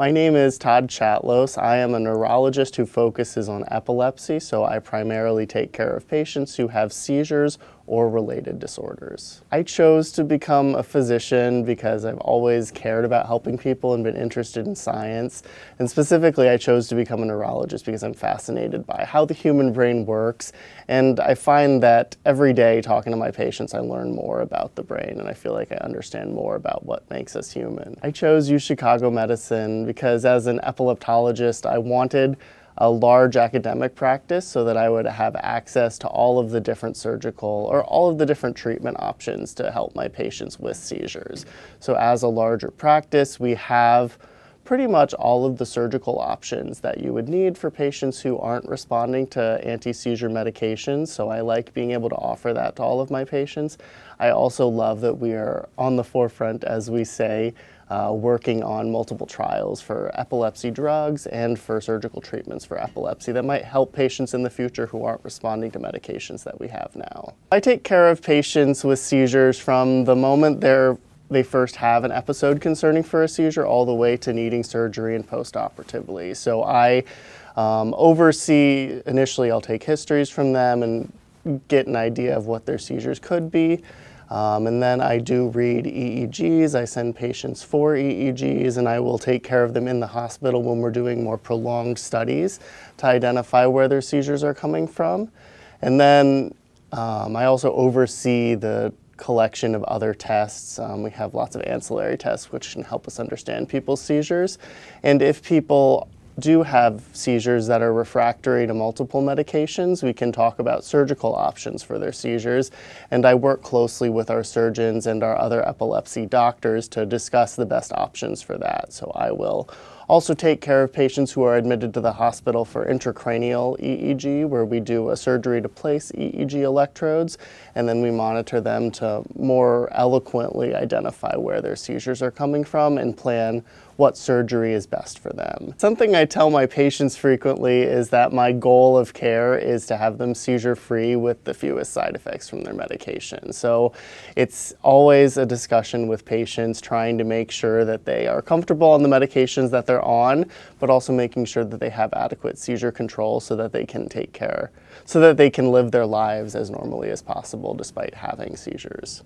My name is Todd Chatlos. I am a neurologist who focuses on epilepsy, so I primarily take care of patients who have seizures or related disorders. I chose to become a physician because I've always cared about helping people and been interested in science. And specifically, I chose to become a neurologist because I'm fascinated by how the human brain works. And I find that every day talking to my patients, I learn more about the brain, and I feel like I understand more about what makes us human. I chose UChicago medicine because as an epileptologist, I wanted a large academic practice so that I would have access to all of the different surgical or all of the different treatment options to help my patients with seizures. So as a larger practice, we have pretty much all of the surgical options that you would need for patients who aren't responding to anti-seizure medications. So I like being able to offer that to all of my patients. I also love that we are on the forefront, as we say, working on multiple trials for epilepsy drugs and for surgical treatments for epilepsy that might help patients in the future who aren't responding to medications that we have now. I take care of patients with seizures from the moment they first have an episode concerning for a seizure all the way to needing surgery and post-operatively. So I oversee, initially I'll take histories from them and get an idea of what their seizures could be. And then I do read EEGs, I send patients for EEGs, and I will take care of them in the hospital when we're doing more prolonged studies to identify where their seizures are coming from. And then I also oversee the collection of other tests. We have lots of ancillary tests which can help us understand people's seizures. And if people do have seizures that are refractory to multiple medications, we can talk about surgical options for their seizures. And I work closely with our surgeons and our other epilepsy doctors to discuss the best options for that. So I will also take care of patients who are admitted to the hospital for intracranial EEG, where we do a surgery to place EEG electrodes, and then we monitor them to more eloquently identify where their seizures are coming from and plan what surgery is best for them. Something I tell my patients frequently is that my goal of care is to have them seizure-free with the fewest side effects from their medication. So it's always a discussion with patients trying to make sure that they are comfortable on the medications that they're on, but also making sure that they have adequate seizure control so that they can take care, so that they can live their lives as normally as possible despite having seizures.